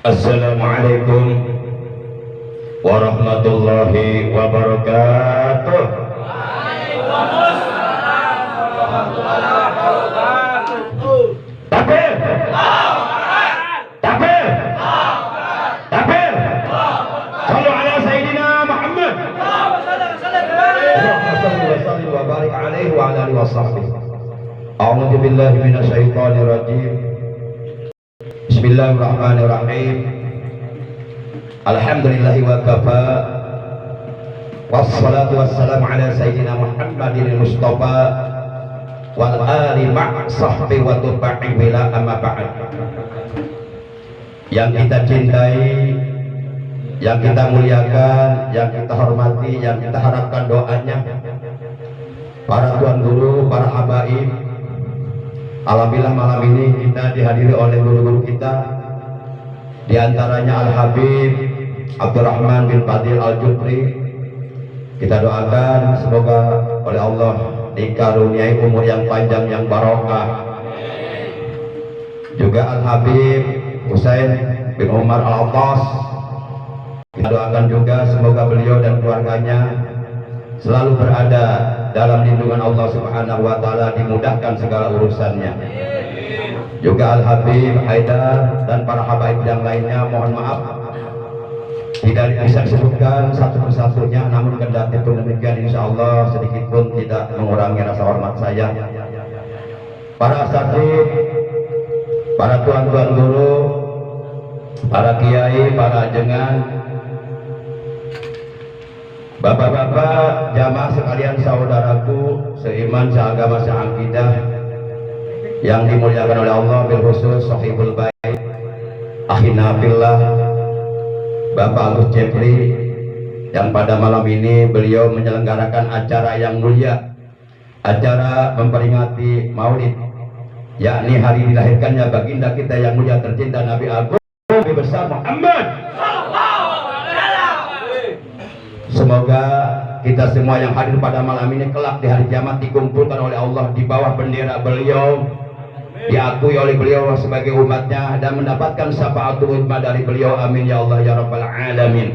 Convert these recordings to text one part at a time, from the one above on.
Assalamualaikum warahmatullahi wabarakatuh. Takbir! Takbir! Takbir! Sallu ala Sayyidina Muhammad. Sallu wa barik alaihi wa ala alihi wa sahbihi. A'udzu billahi minasyaitonir rajim. Bismillahirrahmanirrahim. Alhamdulillahi wa kafa. Wassalatu wassalamu ala sayyidina Muhammadin Mustafa wal ali ma' sahbi wa tuba'i bila amma ba'd. Yang kita cintai, yang kita muliakan, yang kita hormati, yang kita harapkan doanya, para tuan guru, para habaib. Alhamdulillah malam ini kita dihadiri oleh guru-guru kita, diantaranya Al-Habib Abdurrahman bin Fadil Al-Jufri. Kita doakan semoga oleh Allah dikaruniai umur yang panjang yang barokah. Juga Al-Habib Husain bin Umar Al-Abbas, kita doakan juga semoga beliau dan keluarganya selalu berada dalam lindungan Allah Subhanahu wa taala, dimudahkan segala urusannya. Juga Al-Habib Haidar dan para habaib yang lainnya, mohon maaf tidak bisa disebutkan satu persatunya, namun kendati itu demikian, insya Allah sedikit pun tidak mengurangi rasa hormat saya. Para asatid, para tuan-tuan guru, para kiai, para ajengan, bapak-bapak, jamaah sekalian, saudaraku seiman, seagama, seakidah yang dimuliakan oleh Allah, bil khusus sahibul bait akhina fillah Bapak Agus Jepri, yang pada malam ini beliau menyelenggarakan acara yang mulia, acara memperingati Maulid, yakni hari dilahirkannya baginda kita yang mulia tercinta Nabi Agung Nabi besar Muhammad. Semoga kita semua yang hadir pada malam ini kelak di hari kiamat dikumpulkan oleh Allah di bawah bendera beliau, diakui oleh beliau sebagai umatnya, dan mendapatkan syafaatul uzma dari beliau. Amin ya Allah ya rabbal alamin.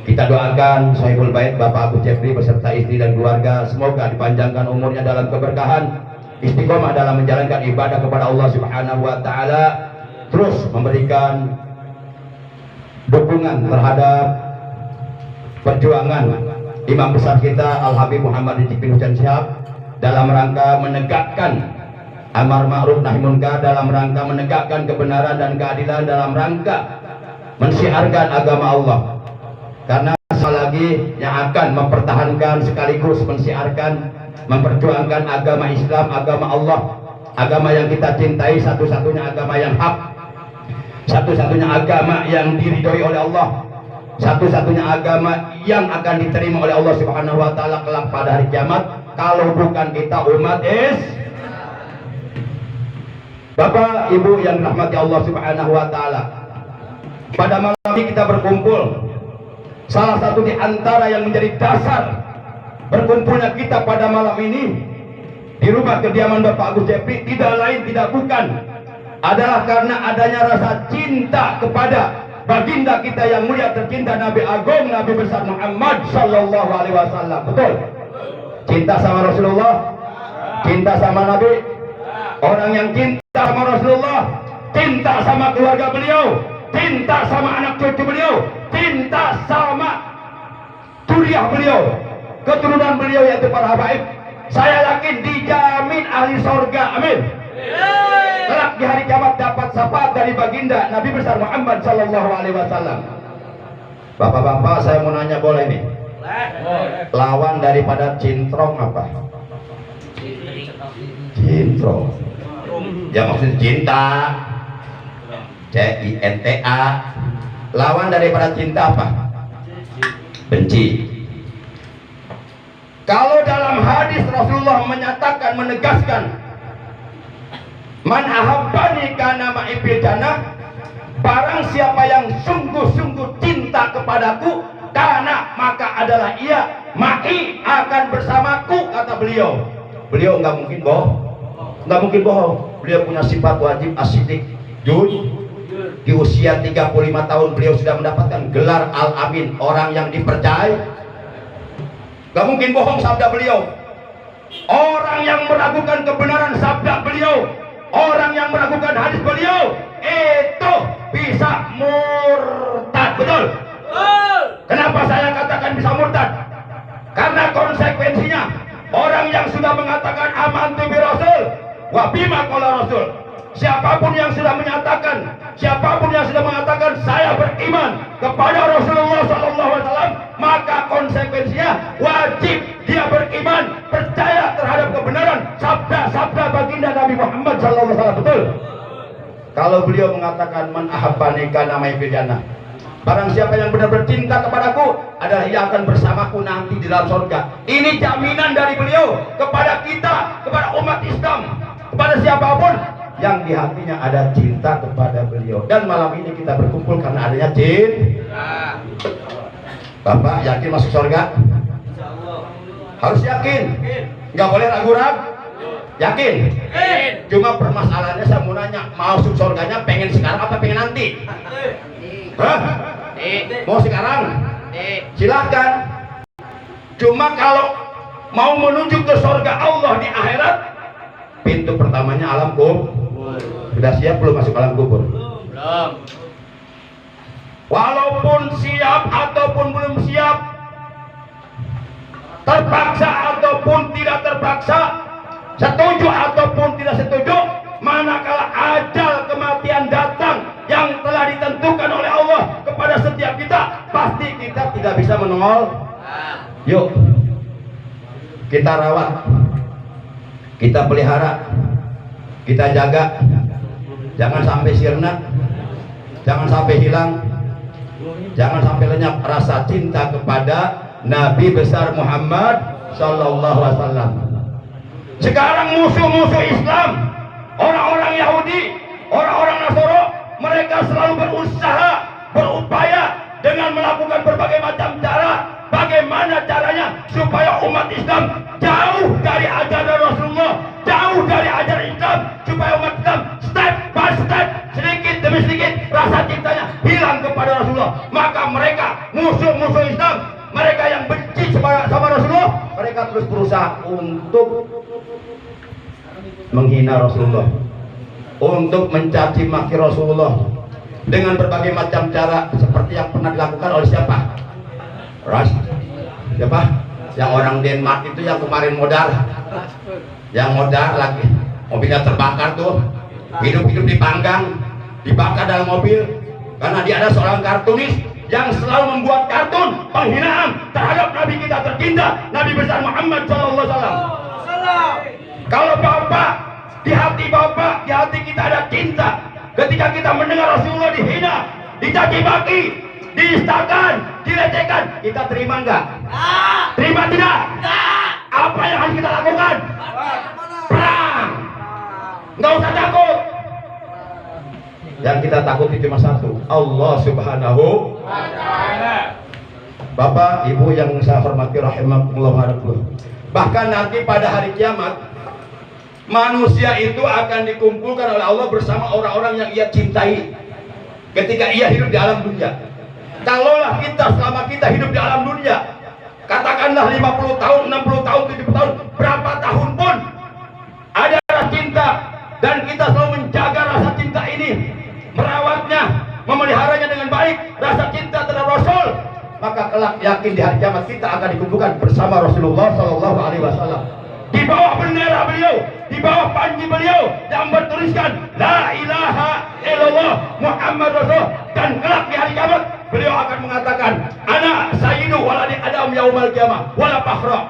Kita doakan Sahibul Bait Bapak Agus Jepri beserta istri dan keluarga, semoga dipanjangkan umurnya dalam keberkahan, istiqomah dalam menjalankan ibadah kepada Allah Subhanahu wa taala, terus memberikan dukungan terhadap perjuangan imam besar kita Al-Habib Muhammad Rizki bin Husain Shihab dalam rangka menegakkan amar ma'ruf nahi munkar, dalam rangka menegakkan kebenaran dan keadilan, dalam rangka mensiarkan agama Allah. Karena sekali lagi yang akan mempertahankan sekaligus mensiarkan, memperjuangkan agama Islam, agama Allah, agama yang kita cintai, satu-satunya agama yang hak, satu-satunya agama yang diridhoi oleh Allah, satu-satunya agama yang akan diterima oleh Allah Subhanahu wa taala kelak pada hari kiamat. Kalau bukan kita umat Bapak Ibu yang dirahmati Allah Subhanahu wa taala, pada malam ini kita berkumpul. Salah satu di antara yang menjadi dasar berkumpulnya kita pada malam ini di rumah kediaman Bapak Agus Jepri tidak lain tidak bukan adalah karena adanya rasa cinta kepada baginda kita yang mulia tercinta Nabi Agung Nabi besar Muhammad sallallahu alaihi wasallam. Betul? Cinta sama Rasulullah, cinta sama Nabi. Orang yang cinta sama Rasulullah, cinta sama keluarga beliau, cinta sama anak cucu beliau, cinta sama zuriyah beliau, keturunan beliau yaitu para habaib, saya yakin dijamin ahli sorga. Amin. Kelak di hari kiamat dapat syafaat dari baginda Nabi besar Muhammad sallallahu alaihi wasallam. Bapak-bapak, saya mau nanya, boleh nih? Lawan daripada cintrong apa? Cintrong. Ya maksudnya cinta. cinta. Lawan daripada cinta apa? Benci. Kalau dalam hadis Rasulullah menyatakan, menegaskan, man ahabbani kana ma'i fil jannah, barang siapa yang sungguh-sungguh cinta kepadaku, karena maka adalah ia ma'i, akan bersamaku, kata beliau. Beliau nggak mungkin bohong, nggak mungkin bohong. Beliau punya sifat wajib as-siddiq, jujur. Di usia 35 tahun beliau sudah mendapatkan gelar Al-Amin, orang yang dipercaya. Gak mungkin bohong sabda beliau. Orang yang meragukan kebenaran sabda beliau, orang yang meragukan hadis beliau, itu bisa murtad. Betul? Kenapa saya katakan bisa murtad? Karena konsekuensinya, orang yang sudah mengatakan amantu bi Rasul wa bima qala Rasul, siapapun yang sudah mengatakan saya beriman kepada Rasulullah SAW, maka konsekuensinya wajib dia beriman, percaya terhadap kebenaran sabda-sabda baginda Nabi Muhammad SAW. Betul? Kalau beliau mengatakan man ahabbani kana ma'i fil jannah, barang siapa yang benar-benar cinta kepadaku adalah ia akan bersamaku nanti di dalam surga. Ini jaminan dari beliau kepada kita, kepada umat Islam, kepada siapapun yang di hatinya ada cinta kepada beliau. Dan malam ini kita berkumpul karena adanya cinta. Bapak yakin masuk surga? Harus yakin, nggak boleh ragu-ragu. Yakin? Cuma permasalahannya saya mau nanya, masuk surganya pengen sekarang apa pengen nanti? Hah? Mau sekarang? Silahkan. Cuma kalau mau menuju ke surga Allah di akhirat, pintu pertamanya alam kubur. Sudah siap belum masuk alam kubur? Belum. Walaupun siap ataupun belum siap, terpaksa ataupun tidak terpaksa, setuju ataupun tidak setuju, manakala ajal kematian datang yang telah ditentukan oleh Allah kepada setiap kita, pasti kita tidak bisa menongol. Yuk kita rawat, kita pelihara, kita jaga, jangan sampai sirna, jangan sampai hilang, jangan sampai lenyap rasa cinta kepada Nabi besar Muhammad Sallallahu Alaihi Wasallam. Sekarang musuh-musuh Islam, orang-orang Yahudi, orang-orang Nasoro, mereka selalu berusaha, berupaya dengan melakukan berbagai macam cara. Bagaimana caranya supaya umat Islam jauh dari ajaran Rasulullah, jauh dari ajaran Islam, supaya umat Islam step by step, sedikit demi sedikit rasa cintanya hilang kepada Rasulullah. Maka mereka musuh-musuh Islam, mereka yang benci sama Rasulullah, mereka terus berusaha untuk menghina Rasulullah, untuk mencaci maki Rasulullah dengan berbagai macam cara, seperti yang pernah dilakukan oleh siapa? Siapa? Yang orang Denmark itu yang kemarin modal, lagi mobilnya terbakar tuh, hidup-hidup dipanggang, dibakar dalam mobil, karena dia ada seorang kartunis yang selalu membuat kartun penghinaan terhadap Nabi kita tercinta, Nabi besar Muhammad SAW. Kalau bapak, di hati kita ada cinta, ketika kita mendengar Rasulullah dihina, dicaci maki, diistakan, dilecehkan, kita terima enggak? Terima tidak? Apa yang harus kita lakukan? Perang. Nggak usah takut. Yang kita takut itu cuma satu, Allah Subhanahu wa Ta'ala. Bapak, Ibu yang saya hormati rahimakumullah. Bahkan nanti pada hari kiamat, manusia itu akan dikumpulkan oleh Allah bersama orang-orang yang ia cintai ketika ia hidup di alam dunia. Kalaulah kita, selama kita hidup di alam dunia, katakanlah 50 tahun, 60 tahun, 70 tahun, berapa tahun pun ada rasa cinta, dan kita selalu menjaga rasa cinta ini, merawatnya, memeliharanya dengan baik, rasa cinta terhadap Rasul, maka kelak yakin di hari kiamat kita akan dikumpulkan bersama Rasulullah Sallallahu Alaihi Wasallam, di bawah bendera beliau, di bawah panji beliau yang bertuliskan La ilaha illallah Muhammad Rasul. Dan kelak di hari kiamat beliau akan mengatakan, Ana sayyidu waladi Adam yaumal qiyamah wala fakhra.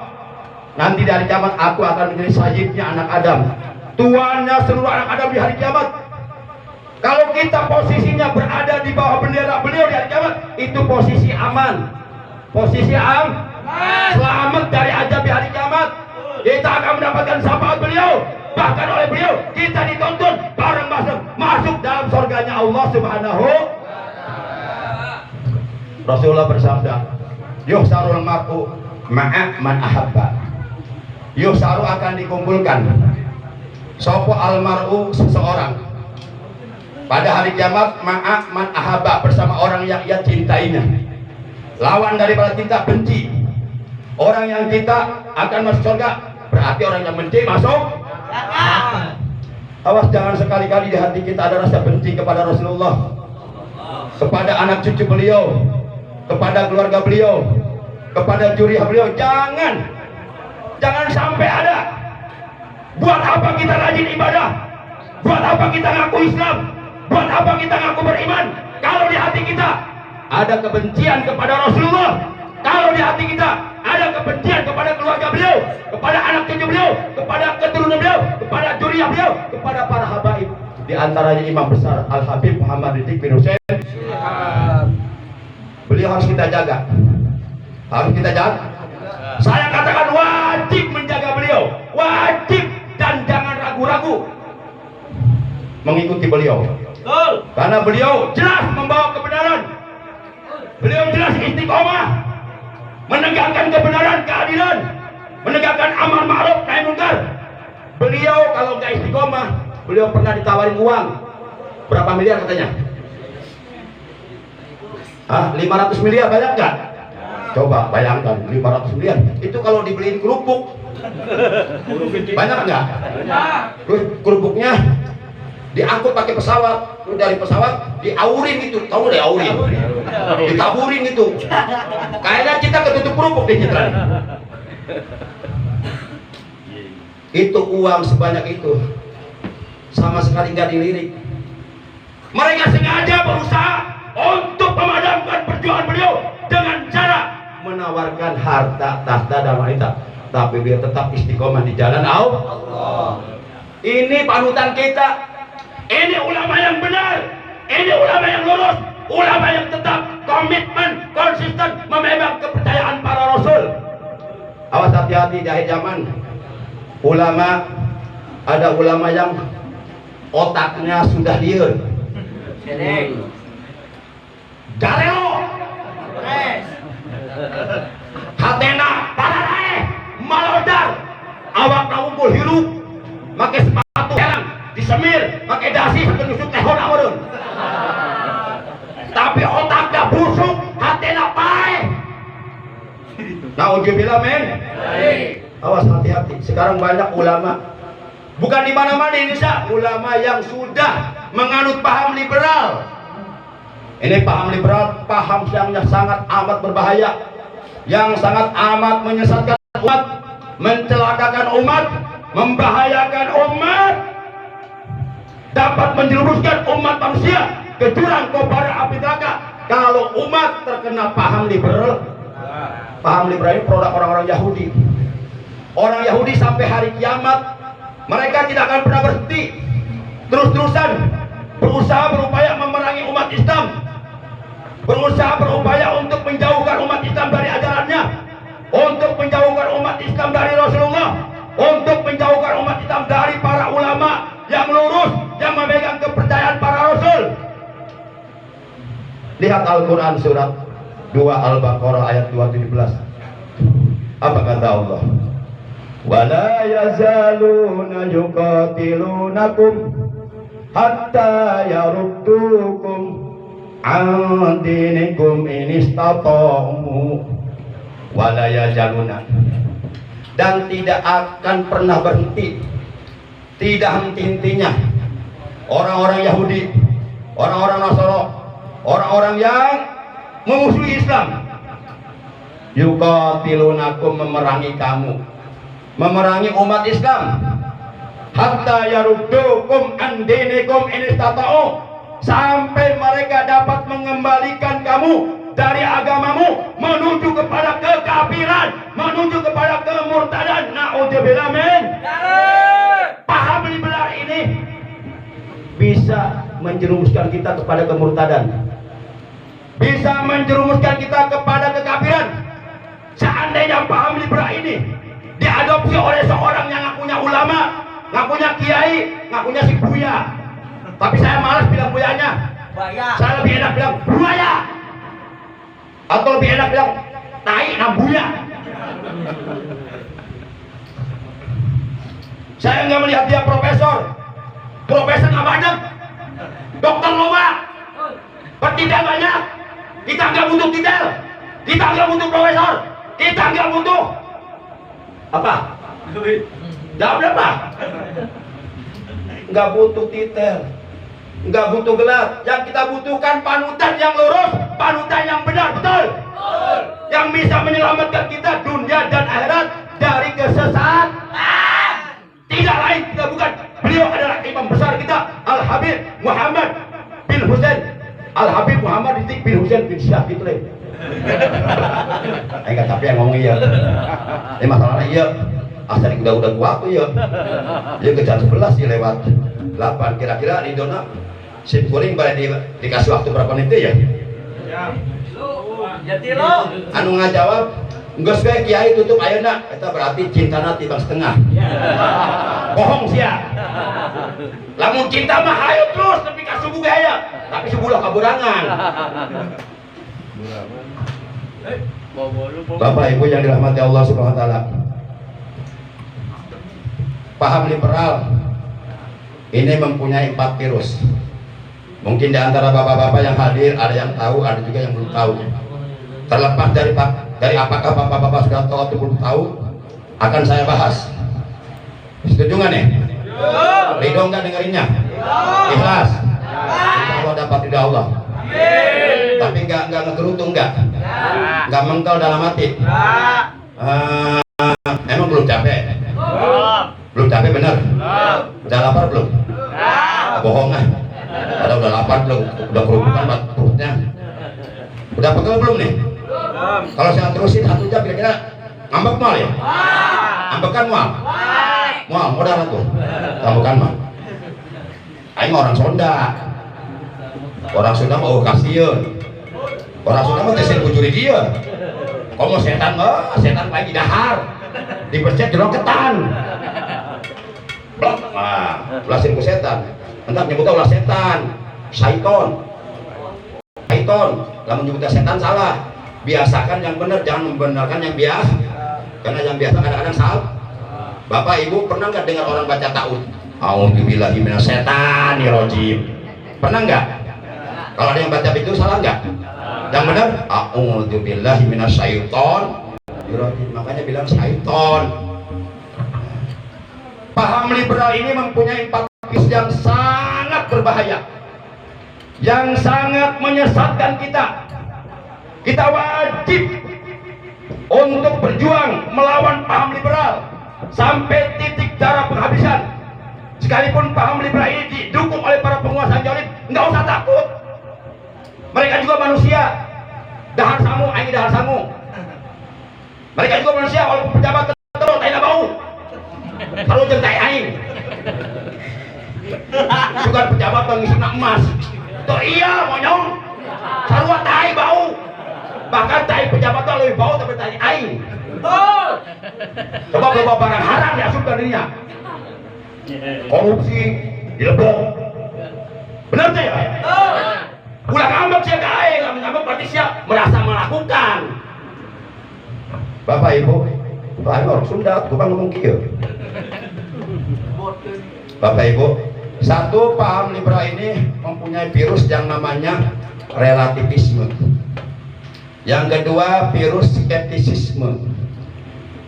Nanti di hari kiamat aku akan menjadi sayyidnya anak Adam, tuannya seluruh anak Adam di hari kiamat. Kalau kita posisinya berada di bawah bendera beliau di hari kiamat, itu posisi aman. Posisi selamat dari azab di hari kiamat. Kita akan mendapatkan syafaat beliau. Bahkan oleh beliau kita dituntun bareng-bareng masuk dalam surganya Allah Subhanahu. Rasulullah bersabda, yuhsarul mar'u ma'a man ahabba. Yuhsaru akan dikumpulkan sopo almar'u seseorang pada hari kiamat ma'a man ahabba, bersama orang yang ia cintainya. Lawan daripada cinta, benci. Orang yang kita akan masuk surga, berarti orang yang benci masuk. Awas, jangan sekali-kali di hati kita ada rasa benci kepada Rasulullah, kepada anak cucu beliau, kepada keluarga beliau, kepada juriah beliau. Jangan sampai ada. Buat apa kita rajin ibadah? Buat apa kita ngaku Islam? Buat apa kita ngaku beriman? Kalau di hati kita ada kebencian kepada Rasulullah, kalau di hati kita ada kebencian kepada keluarga beliau, kepada anak cucu beliau, kepada keturunan beliau, kepada juriah beliau, kepada para habaib, di antaranya Imam besar Al Habib Muhammad Ridzik bin Husain, beliau harus kita jaga. Harus kita jaga. Saya katakan wajib menjaga beliau, wajib, dan jangan ragu-ragu mengikuti beliau. Karena beliau jelas membawa kebenaran. Beliau jelas istiqomah menegakkan kebenaran, keadilan, menegakkan amar ma'ruf nahi munkar. Beliau kalau nggak istiqomah, beliau pernah ditawarin uang berapa miliar katanya? 500 miliar, banyak nggak? Coba bayangkan 500 miliar itu kalau dibeliin kerupuk banyak nggak? Terus kerupuknya diangkut pakai pesawat, dari pesawat diaurin itu, tahu deh aurin, ditaburin itu, kayaknya kita ketutup kerupuk di citra. Itu uang sebanyak itu sama sekali nggak dilirik. Mereka sengaja berusaha untuk memadamkan perjuangan beliau dengan cara menawarkan harta, tahta, dan wanita, tapi biar tetap istiqomah di jalan Allah. Ini panutan kita. Ini ulama yang benar, ini ulama yang lurus, ulama yang tetap komitmen, konsisten memegang kepercayaan para rasul. Awas, hati-hati di akhir zaman. Ulama, ada ulama yang otaknya sudah liar. Gareo, hatena, pararae, malodar, awak ngumpul hirup, pakai sepatu herang, disemir, pakai dasi sampai nusuk tehon amarun. Tapi otaknya busuk, hatena pae. Nauzubillah men. Awas, hati-hati. Sekarang banyak ulama, bukan di mana-mana di Indonesia, ulama yang sudah menganut paham liberal. Ini paham liberal, paham yang sangat amat berbahaya, yang sangat amat menyesatkan umat, mencelakakan umat, membahayakan umat, dapat menjerumuskan umat manusia ke jurang kobaran api neraka. Kalau umat terkena paham liberal, paham liberal ini produk orang-orang Yahudi. Orang Yahudi sampai hari kiamat mereka tidak akan pernah berhenti, terus-terusan berusaha berupaya memerangi umat Islam, berusaha berupaya untuk menjauhkan umat Islam dari ajarannya, untuk menjauhkan umat Islam dari Rasulullah, untuk menjauhkan umat Islam dari para ulama yang lurus, yang memegang kepercayaan para rasul. Lihat Al-Quran surat 2 Al-Baqarah ayat 217. Apa kata Allah? Wala yazaluna yuqatilunakum hatta yaruddukum an dinikum in istata'u. Wala yazaluna, dan tidak akan pernah berhenti, tidak henti-hentinya orang-orang Yahudi, orang-orang Nasara, orang-orang yang memusuhi Islam, yuqatilunakum, memerangi kamu, memerangi umat Islam, hatta yaruddukum an dinikum in istata'u, sampai mereka dapat mengembalikan kamu dari agamamu menuju kepada kekafiran, menuju kepada kemurtadan. Na'udzubillah min. Paham liberal ini bisa menjerumuskan kita kepada kemurtadan, bisa menjerumuskan kita kepada kekafiran. Seandainya paham liberal ini diadopsi oleh seorang yang ngakunya ulama, ngakunya kiai, ngakunya si buya, tapi saya malas bilang buyanya, saya lebih enak bilang buaya, atau lebih enak bilang tai nambuya. Saya nggak melihat dia profesor nggak banyak, dokter loba, pendidikan banyak. Kita nggak butuh titel, kita nggak butuh profesor, kita nggak butuh apa? Jawab apa? Nggak butuh titel, nggak butuh gelar. Yang kita butuhkan panutan yang lurus, panutan yang benar, betul, yang bisa menyelamatkan kita dunia dan akhirat dari kesesatan. Tidak lain, tidak bukan. Beliau adalah imam besar kita, Al-Habib Muhammad bin Husain, Al-Habib Muhammad bin Husain bin Syafi'i. Enggak capek yang ngomong iya. Ini masalahnya iya. Asal udah tua tuh ya. Dia kejar 11 dia lewat 8. Kira-kira di dona sim kuring boleh dikasih waktu berapa menit ya? Jadi lo anu ngajawab geus we kiai tutup ayeuna eta berarti cintana timbang setengah. Bohong sia. Lamun cinta mah hayu terus tapi ka subuh aya, tapi subuh lah kaburangan. Bapak Ibu yang dirahmati Allah Subhanahu wa taala. Paham liberal ini mempunyai 4 virus. Mungkin di antara bapak-bapak yang hadir ada yang tahu, ada juga yang belum tahu. Terlepas dari apakah bapak-bapak sudah tahu atau belum tahu, akan saya bahas. Setuju nggak nih? Ridho nggak dengerinnya? Ikhlas? Insya Allah dapat ridho Allah. Tapi nggak ngegerutung nggak mengkal dalam hati. Emang belum capek? Belum capek bener? Udah lapar belum? Bohong ah. Udah lapar belum? Udah kerubukan perutnya? Udah pegel belum nih? Kalau saya terusin 1 jam kira-kira ngambek mal ya? Ngambekan mal? Mal, modal tuh. Ngambekan mal. Aing orang Sunda. Orang Sunda mau kasihan. Orang Sunda mau tesin bujuri dia. Komo setan mah, setan lagi dahar. Dipercet jeruk ketan. Blok. Nah, ulasin ku setan. Entah nyebutnya ulah setan. Syaiton. Lamun nyebutnya setan salah. Biasakan yang benar, jangan membenarkan yang biasa. Karena yang biasa kadang-kadang salah. Bapak Ibu pernah nggak dengar orang baca ta'ud? A'udzubillahi minasyaitonirrajim. Pernah nggak? Kalau ada yang baca itu salah nggak? Yang benar a'udzubillahi minasyaitonirrajim. Makanya bilang syaiton. Paham liberal ini mempunyai 4 virus yang sangat berbahaya, yang sangat menyesatkan kita. Kita wajib untuk berjuang melawan paham liberal sampai titik darah penghabisan. Sekalipun paham liberal ini didukung oleh para penguasa zalim, nggak usah takut. Mereka juga manusia. Dahar sangu, aing dahar sangu. Mereka juga manusia, walaupun pejabat terus, aing bau. Kalau jentai aing. Bukan pejabat yang ngisi emas. Tuh iya, monyong. Sarua tai bau. Bahkan tai pejabat lebih bau tapi tai aing. Coba bawa barang haram diasupkan dirinya. Korupsi, dilebok. Benar tuh ya? Ulah ngambek sih aing, ngambek berarti siap merasa melakukan. Bapak Ibu, Pak orang Sunda, bukan ngomong kieu. Bapak Ibu, satu paham liberal ini mempunyai virus yang namanya relativisme. Yang kedua virus skeptisisme.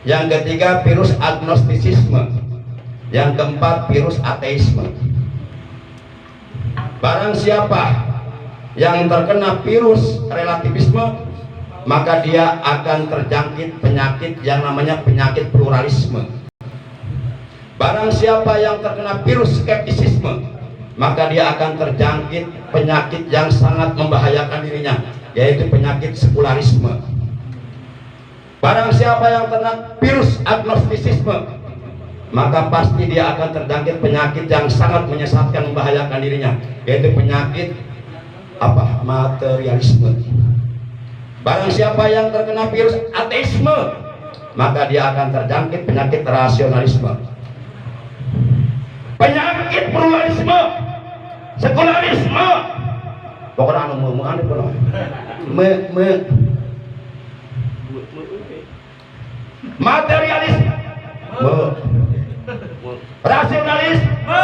Yang ketiga virus agnostisisme. Yang keempat virus ateisme. Barang siapa yang terkena virus relativisme, maka dia akan terjangkit penyakit yang namanya penyakit pluralisme. Barang siapa yang terkena virus skeptisisme, maka dia akan terjangkit penyakit yang sangat membahayakan dirinya, yaitu penyakit sekularisme. Barang siapa yang terkena virus agnostisisme, maka pasti dia akan terjangkit penyakit yang sangat menyesatkan, membahayakan dirinya, yaitu penyakit apa? Materialisme. Barang siapa yang terkena virus ateisme, maka dia akan terjangkit penyakit rasionalisme, penyakit pluralisme, sekularisme, pokoknya materialisme, rasionalisme,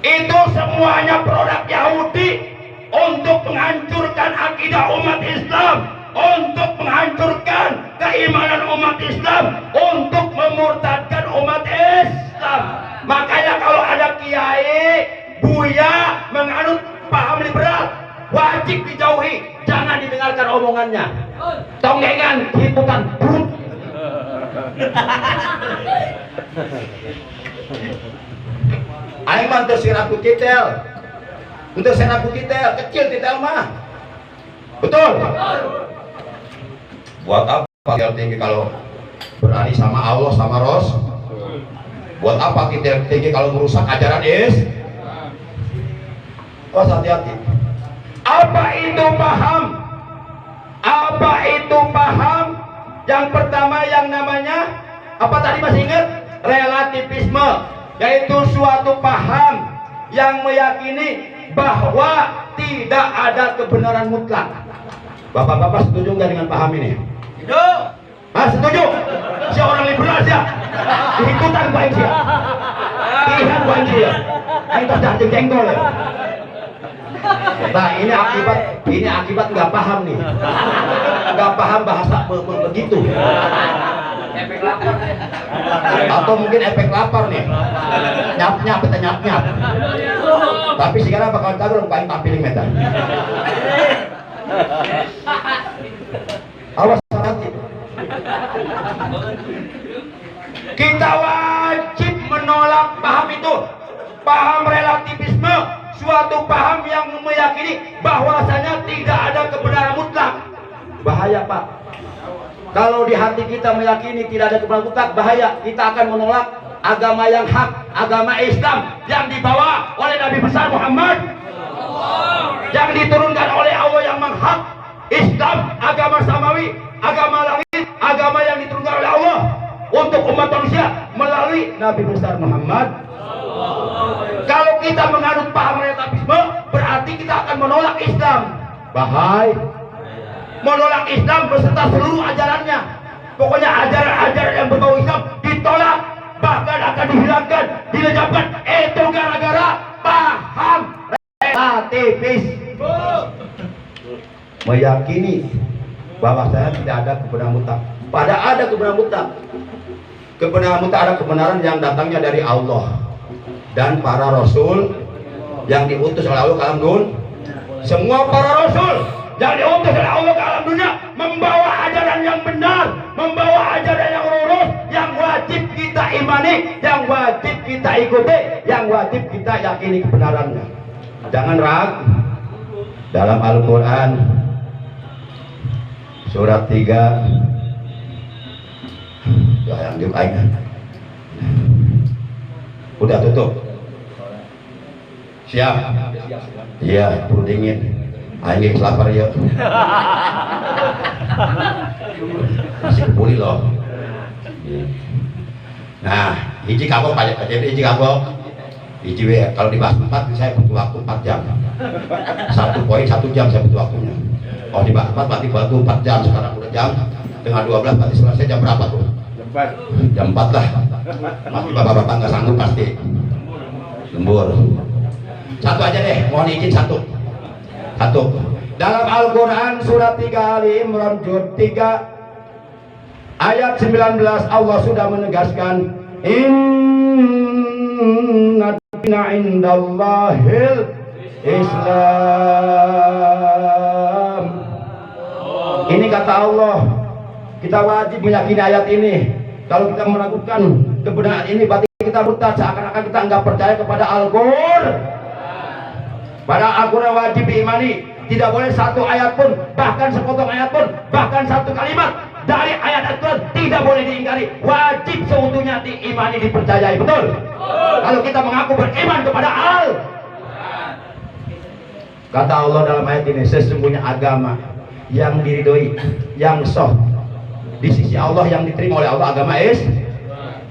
itu semuanya produk Yahudi untuk menghancurkan akidah umat Islam, untuk menghancurkan keimanan umat Islam, untuk memurtadkan umat Islam. Makanya kalau ada kiai, buya menganut paham liberal, wajib dijauhi, jangan didengarkan omongannya. Tonggengan, hibutan, buruk. Aing mah teu siraku titel. Untuk siraku titel, kecil titel mah. Betul. Buat apa titel tinggi kalau berani sama Allah sama Rasul? Buat apa titel tinggi kalau merusak ajaran Oh, hati-hati. Apa itu paham? Apa itu paham? Yang pertama yang namanya apa tadi masih ingat? Relativisme, yaitu suatu paham yang meyakini bahwa tidak ada kebenaran mutlak. Bapak-bapak setuju nggak dengan paham ini? Setuju. Setuju. Si orang liberal sih. Ikutan baik sih. Pilihan baik sih. Kita dah jengkol ya. Nah ini akibat nggak paham nih, nggak paham bahasa begitu, atau mungkin efek lapar nih, nyap kita nyap. Tapi sekarang bakal tahu paling tampilin meta. Awas hati. Kita wajib menolak paham itu, paham relativisme. Suatu paham yang meyakini bahwasanya tidak ada kebenaran mutlak. Bahaya, Pak. Kalau di hati kita meyakini tidak ada kebenaran mutlak, bahaya. Kita akan menolak agama yang hak, agama Islam yang dibawa oleh Nabi besar Muhammad, yang diturunkan oleh Allah yang menghak. Islam, agama samawi, agama langit, agama yang diturunkan oleh Allah untuk umat manusia melalui Nabi besar Muhammad. Kalau kita menganut paham relativisme, berarti kita akan menolak Islam. Bahaya. Menolak Islam beserta seluruh ajarannya. Pokoknya ajaran-ajaran yang berbau Islam ditolak, bahkan akan dihilangkan, dilejapkan. Itu gara-gara paham relativis. Meyakini bahwa saya tidak ada kebenaran mutlak. Padahal ada kebenaran mutlak. Kebenaran mutlak ada kebenaran yang datangnya dari Allah dan para rasul yang diutus oleh Allah ke alam dunia. Semua para rasul yang diutus oleh Allah ke alam dunia membawa ajaran yang benar, membawa ajaran yang lurus, yang wajib kita imani, yang wajib kita ikuti, yang wajib kita yakini kebenarannya. Jangan ragu. Dalam Al-Quran surat 3 yang diukai udah tutup. Siap? Iya, perlu dingin. Aing lapar ya. Masih kebuli loh. Nah, hiji kabok aja, hiji kabok. Hiji kalau dibahas 4 saya butuh waktu 4 jam. 1 poin 1 jam saya butuh waktunya. Kalau dibahas 4 berarti butuh 4 jam. Sekarang udah jam tengah 12, berarti selesai jam berapa tuh? Jam 4 lah. Pasti bapak-bapak nggak sanggup pasti. Lembur. Satu aja deh, mohon izin satu. Dalam Al-Quran surat 3 Ali Imran juz 3 ayat 19 Allah sudah menegaskan inna dina indallahil Islam. Ini kata Allah. Kita wajib meyakini ayat ini. Kalau kita meragukan kebenaran ini, berarti kita murtad, seakan-akan kita nggak percaya kepada Al-Quran. Pada Al-Quran wajib diimani. Tidak boleh satu ayat pun, bahkan sepotong ayat pun, bahkan satu kalimat dari ayat Al-Quran tidak boleh diingkari, wajib seutuhnya diimani, dipercayai. Betul? Kalau kita mengaku beriman kepada kata Allah dalam ayat ini, sesungguhnya agama yang diridhoi, yang sah di sisi Allah, yang diterima oleh Allah, agama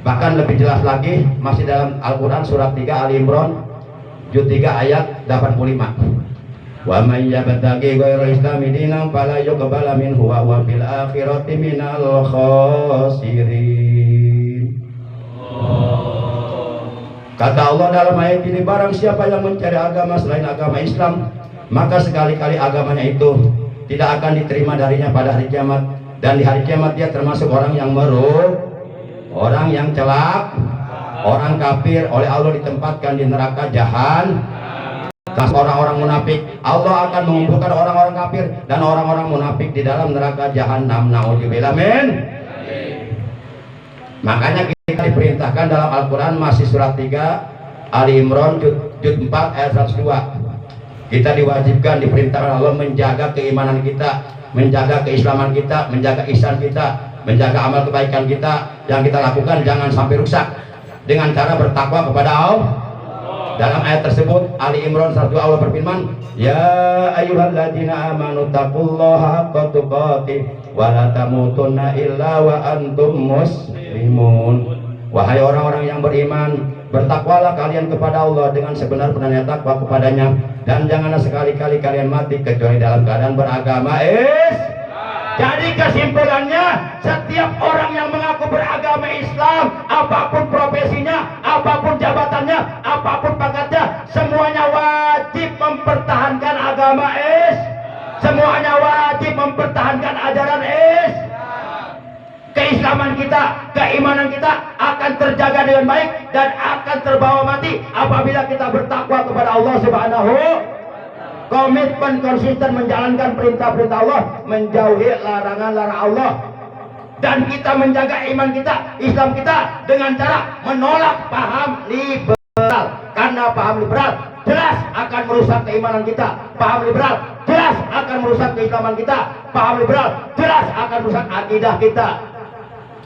bahkan lebih jelas lagi masih dalam Al-Quran surat 3 Ali Imran juz 3 ayat 85. Wa may yabtaghi ghairal islami dinan fala yuqbala minhu wa huwa fil akhirati minal khasirin. Kata Allah dalam ayat ini, barang siapa yang mencari agama selain agama Islam, maka sekali-kali agamanya itu tidak akan diterima darinya pada hari kiamat, dan di hari kiamat dia termasuk orang yang orang yang celak, orang kafir, oleh Allah ditempatkan di neraka jahanam. Orang-orang munafik, Allah akan mengumpulkan orang-orang kafir dan orang-orang munafik di dalam neraka jahanam. Nauzubillah min. Makanya kita diperintahkan dalam Al-Quran masih surat 3 Ali Imran juz 4 ayat 102. Kita diwajibkan, diperintahkan Allah menjaga keimanan kita, menjaga keislaman kita, menjaga ihsan kita, menjaga amal kebaikan kita yang kita lakukan jangan sampai rusak dengan cara bertakwa kepada Allah. Dalam ayat tersebut Ali Imran 102 Allah berfirman, ya ayyuhalladzina amanu taqullaha haqqa tuqatih wa la tamutunna illa wa antum muslimun. Wahai orang-orang yang beriman, bertakwalah kalian kepada Allah dengan sebenar-benarnya takwa kepadanya, dan janganlah sekali-kali kalian mati kecuali dalam keadaan beragama Jadi kesimpulannya, setiap orang yang mengaku beragama Islam, apapun profesinya, apapun jabatannya, apapun pangkatnya, semuanya wajib mempertahankan agama semuanya wajib mempertahankan ajaran Keislaman kita, keimanan kita akan terjaga dengan baik dan akan terbawa mati apabila kita bertakwa kepada Allah Subhanahu. Komitmen konsisten menjalankan perintah-perintah Allah, menjauhi larangan-larangan Allah, dan kita menjaga iman kita, Islam kita dengan cara menolak paham liberal. Karena paham liberal jelas akan merusak keimanan kita, paham liberal jelas akan merusak keislaman kita, paham liberal jelas akan merusak akidah kita.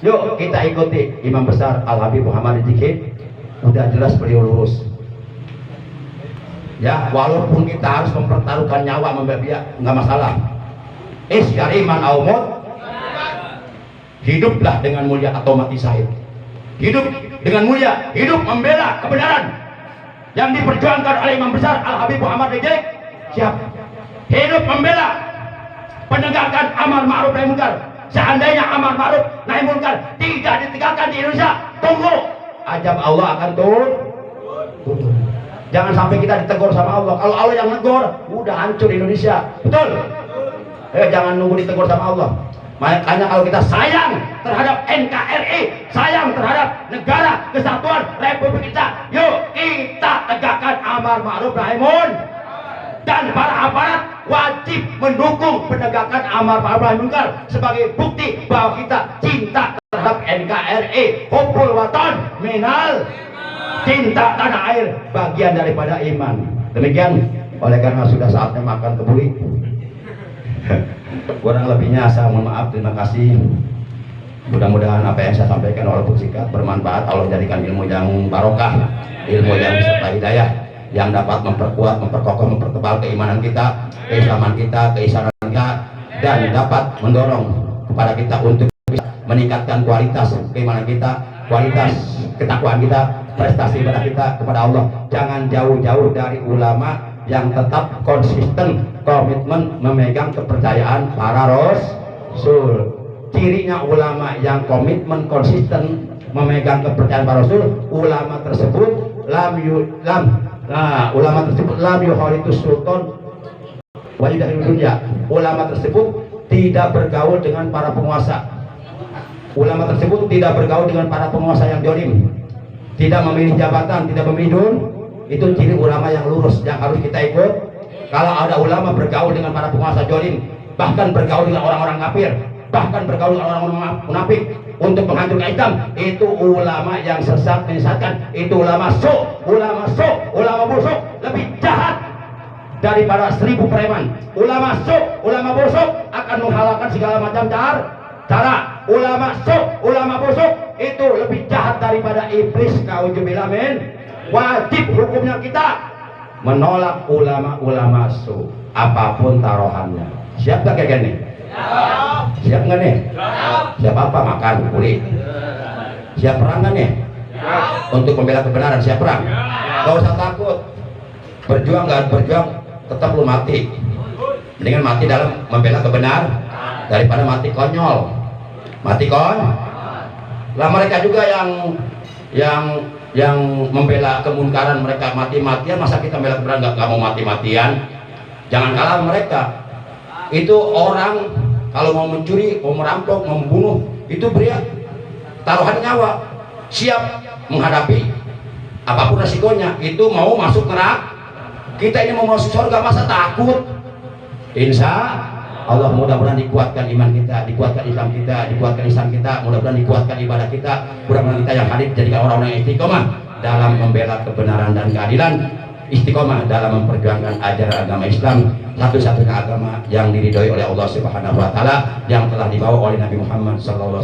Yuk kita ikuti Imam Besar Al-Habib Muhammad Rijik, udah jelas beliau lurus. Ya, walaupun kita harus mempertaruhkan nyawa membebia, nggak masalah. Isyariman aumut, hiduplah dengan mulia atau mati syahid. Hidup dengan mulia, hidup membela kebenaran yang diperjuangkan oleh Imam Besar Al-Habib Muhammad Rijik. Siap. Hidup membela penegakan amar ma'ruf nahi munkar. Seandainya amar ma'ruf nahi munkar tidak ditegakkan di Indonesia, tunggu ajab Allah akan turun. Jangan sampai kita ditegur sama Allah. Kalau Allah yang negur, udah hancur Indonesia. Betul? Jangan nunggu ditegur sama Allah. Makanya kalau kita sayang terhadap NKRI, sayang terhadap negara kesatuan Republik kita, yuk kita tegakkan amar ma'ruf nahi munkar. Dan para aparat wajib mendukung penegakan amar ma'ruf nahi munkar sebagai bukti bahwa kita cinta terhadap NKRI. Hubbul watan minal, cinta tanah air bagian daripada iman. Demikian, oleh karena sudah saatnya makan kebuli. Kurang lebihnya saya mohon maaf, terima kasih. Mudah-mudahan apa yang saya sampaikan walaupun singkat bermanfaat. Allah jadikan ilmu yang barokah, ilmu yang beserta hidayah, yang dapat memperkuat, memperkokoh, mempertebal keimanan kita, keislaman kita, keisanan kita, dan dapat mendorong kepada kita untuk bisa meningkatkan kualitas keimanan kita, kualitas ketakwaan kita, prestasi ibadah kita kepada Allah. Jangan jauh-jauh dari ulama yang tetap konsisten, komitmen memegang kepercayaan para rasul. Cirinya ulama yang komitmen, konsisten memegang kepercayaan para rasul, ulama tersebut ulama tersebut lam yukhalitus sultan wajidahil dunya. Ulama tersebut tidak bergaul dengan para penguasa. Ulama tersebut tidak bergaul dengan para penguasa yang zalim, tidak memilih jabatan, tidak memilih dun. Itu ciri ulama yang lurus yang harus kita ikut. Kalau ada ulama bergaul dengan para penguasa zalim, bahkan bergaul dengan orang-orang kafir, bahkan bergaul dengan orang-orang munafik untuk menghancurkan Islam, itu ulama yang sesat, menyesatkan. Itu ulama ulama busuk, lebih jahat daripada 1000 preman. Ulama busuk akan menghalalkan segala macam cara ulama sok, ulama busuk itu lebih jahat daripada iblis. Nauzubillah min. Wajib hukumnya kita menolak ulama-ulama sok apapun taruhannya. Siap gak kayak gini? Siap nggak nih? Siap apa? Makan kulit. Siap perang nggak nih? Untuk membela kebenaran siap perang? Gak usah takut. Berjuang nggak berjuang tetap lu mati. Mendingan mati dalam membela kebenaran daripada mati konyol. Mati lah mereka juga yang membela kemungkaran, mereka mati-matian. Masa kita membela kebenaran nggak mau mati-matian? Jangan kalah mereka. Itu orang kalau mau mencuri, mau merampok, mau membunuh, itu beri taruhan nyawa, siap menghadapi apapun resikonya. Itu mau masuk neraka. Kita ini mau masuk surga, masa takut? Insya Allah mudah-mudahan dikuatkan iman kita, dikuatkan Islam kita, dikuatkan Islam kita, mudah-mudahan dikuatkan ibadah kita, mudah-mudahan kita yang hadir jadikan orang-orang yang istiqomah dalam membela kebenaran dan keadilan, istiqomah dalam memperjuangkan ajaran agama Islam, satu-satunya agama yang diridhoi oleh Allah Subhanahu wa taala, yang telah dibawa oleh Nabi Muhammad SAW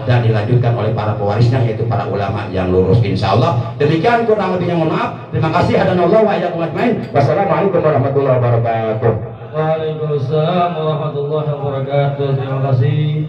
dan dilanjutkan oleh para pewarisnya, yaitu para ulama yang lurus insyaallah. Demikian kurang lebihnya, mohon maaf. Terima kasih. Hadanallahu wa iyyakum ajmain. Wassalamualaikum warahmatullahi wabarakatuh. Waalaikumsalam warahmatullahi wabarakatuh. Terima kasih.